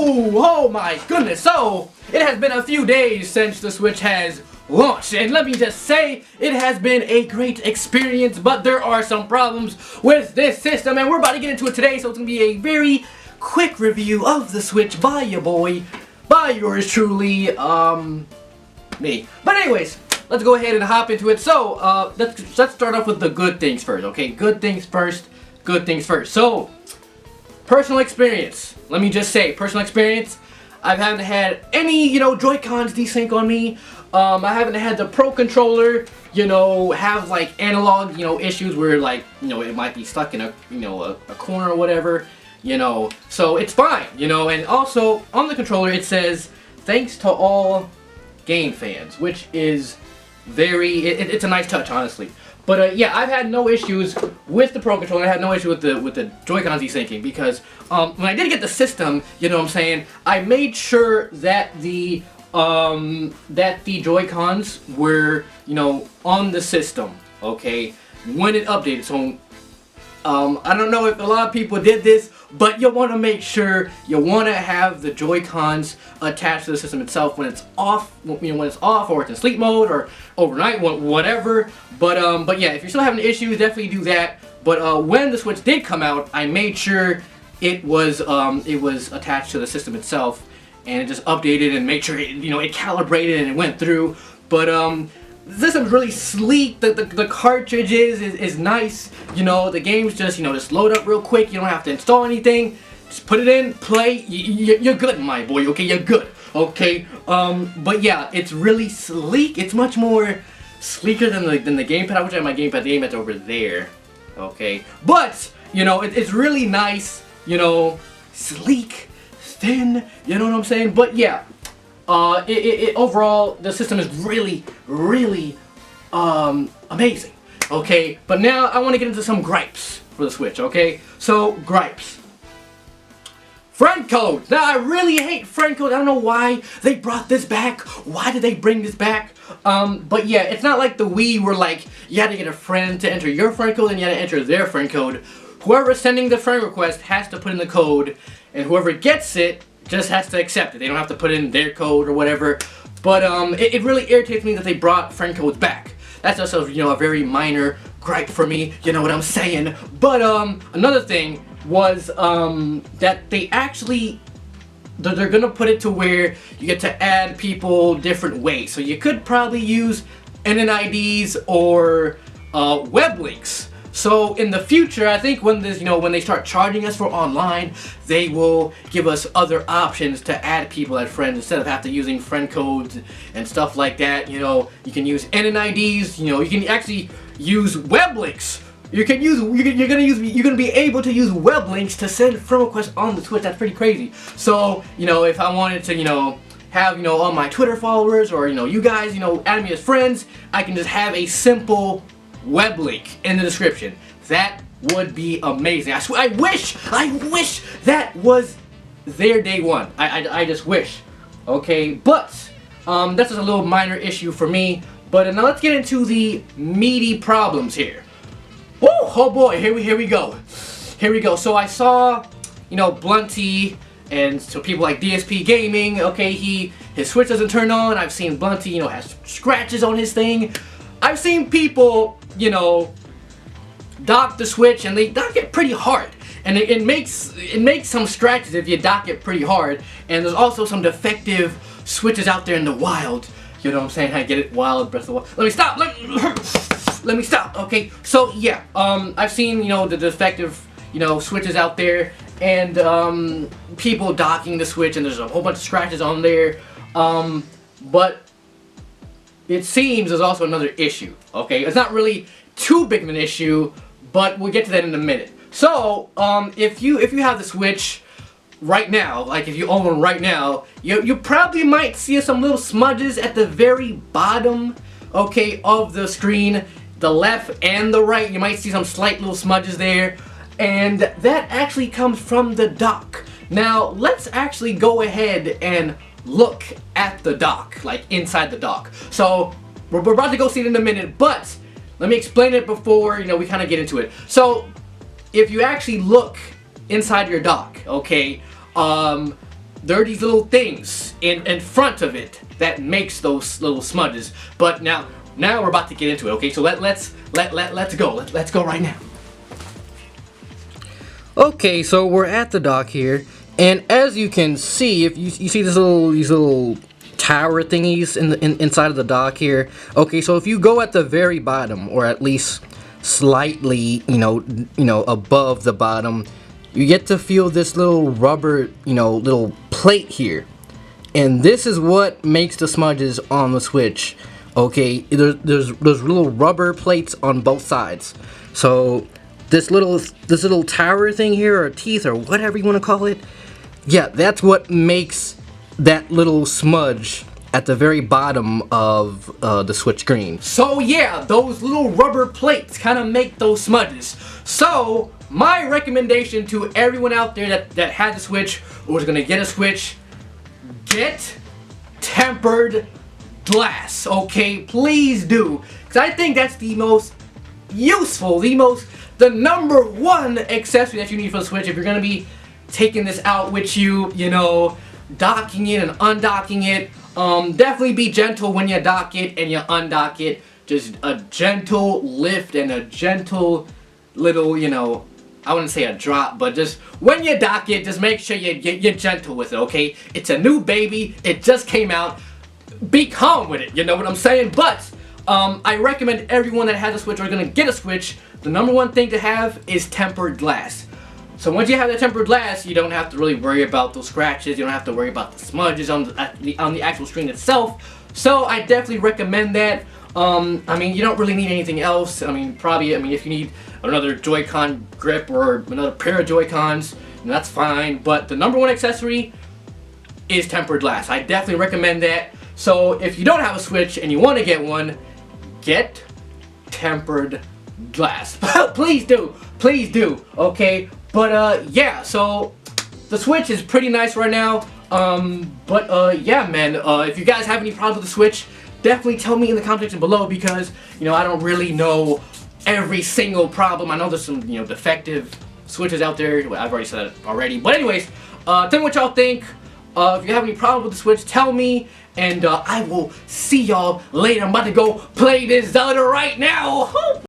Oh my goodness. So, it has been a few days since the Switch has launched, and let me just say, it has been a great experience, but there are some problems with this system, and we're about to get into it today, so it's going to be a very quick review of the Switch by your boy, by yours truly, me. But anyways, let's go ahead and hop into it. So, let's start off with the good things first, okay? Good things first, good things first. So, personal experience. Let me just say, personal experience, I haven't had any, Joy-Cons desync on me. I haven't had the Pro Controller, have like analog, issues where like, it might be stuck in a, a corner or whatever, so it's fine, and also on the controller it says, thanks to all game fans, which is it's a nice touch, honestly. But yeah, I've had no issues with the Pro Controller. I had no issue with the Joy-Cons desyncing because when I did get the system, I made sure that the Joy-Cons were, on the system, okay, when it updated. So, I don't know if a lot of people did this, but you want to make sure you want to have the Joy-Cons attached to the system itself when it's off, when it's off, or it's in sleep mode, or overnight, whatever. But yeah, if you're still having issues, definitely do that. But when the Switch did come out, I made sure it was attached to the system itself, and it just updated and made sure it calibrated and it went through. But the system's really sleek. The cartridge is nice. The games just just load up real quick. You don't have to install anything. Just put it in, play. You're good, my boy. Okay, you're good. Okay. But yeah, it's really sleek. It's much more sleeker than the gamepad. I wish I had my gamepad. The gamepad's over there. Okay. But it's really nice. Sleek, thin. You know what I'm saying? But yeah. Overall, the system is really amazing, okay? But now I want to get into some gripes for the Switch, okay? So, gripes. Friend codes. Now, I really hate friend codes. I don't know why they brought this back. Why did they bring this back? But yeah, it's not like the Wii where, like, you had to get a friend to enter your friend code and you had to enter their friend code. Whoever's sending the friend request has to put in the code, and whoever gets it just has to accept it. They don't have to put in their code or whatever. But it really irritates me that they brought friend codes back. That's just a very minor gripe for me. You know what I'm saying? But another thing was that they actually they're gonna put it to where you get to add people different ways. So you could probably use NNIDs or web links. So in the future, I think when this, when they start charging us for online, they will give us other options to add people as friends instead of using friend codes and stuff like that. You can use NNIDs. You can actually use web links. You're gonna be able to use web links to send friend requests on the Switch. That's pretty crazy. So if I wanted to have all my Twitter followers or you guys add me as friends, I can just have a simple web link in the description. That would be amazing. I wish that was their day one. I just wish. Okay, but that's just a little minor issue for me. But now let's get into the meaty problems here. Woo! Oh boy, here we go. So I saw, Blunty and so people like DSP Gaming. Okay, his Switch doesn't turn on. I've seen Blunty, has scratches on his thing. I've seen people, dock the Switch, and they dock it pretty hard, and it makes some scratches if you dock it pretty hard. And there's also some defective Switches out there in the wild. You know what I'm saying? I get it, wild, Breath of the Wild. Let me stop. Let me stop. Okay. So yeah, I've seen the defective Switches out there, and people docking the Switch, and there's a whole bunch of scratches on there. But it seems there's also another issue, okay? It's not really too big of an issue, but we'll get to that in a minute. So, if you have the Switch right now, like if you own one right now, you probably might see some little smudges at the very bottom, okay, of the screen, the left and the right. You might see some slight little smudges there, and that actually comes from the dock. Now, let's actually go ahead and look at the dock, like inside the dock. So we're about to go see it in a minute, but let me explain it before we kind of get into it. So if you actually look inside your dock, okay, there are these little things in front of it that makes those little smudges. But now we're about to get into it. Okay, so let's go. Let's go right now. Okay, so we're at the dock here, and as you can see, if you see these little tower thingies inside of the dock here. Okay, so if you go at the very bottom, or at least slightly, above the bottom, you get to feel this little rubber, little plate here, and this is what makes the smudges on the Switch. Okay, there's little rubber plates on both sides. So this little tower thing here, or teeth, or whatever you want to call it, yeah, that's what makes that little smudge at the very bottom of the Switch screen. So yeah, those little rubber plates kind of make those smudges. So my recommendation to everyone out there that had the Switch or was gonna get a Switch, get tempered glass. Okay, please do, because I think that's the most useful, the number one accessory that you need for the Switch if you're gonna be taking this out with you, docking it and undocking it. Definitely be gentle when you dock it and you undock it. Just a gentle lift and a gentle little, I wouldn't say a drop, but just when you dock it, just make sure you're gentle with it, okay? It's a new baby, it just came out. Be calm with it, you know what I'm saying? But I recommend everyone that has a Switch or is gonna get a Switch, the number one thing to have is tempered glass. So once you have that tempered glass, you don't have to really worry about those scratches. You don't have to worry about the smudges on the actual screen itself. So I definitely recommend that. I mean, you don't really need anything else. I mean, if you need another Joy-Con grip or another pair of Joy-Cons, that's fine. But the number one accessory is tempered glass. I definitely recommend that. So if you don't have a Switch and you want to get one, get tempered glass. Please do, okay? But yeah, so the Switch is pretty nice right now. Yeah, man, if you guys have any problems with the Switch, definitely tell me in the comment section below, because I don't really know every single problem. I know there's some defective Switches out there. I've already said that already. But anyways, tell me what y'all think. If you have any problems with the Switch, tell me, and I will see y'all later. I'm about to go play this Zelda right now.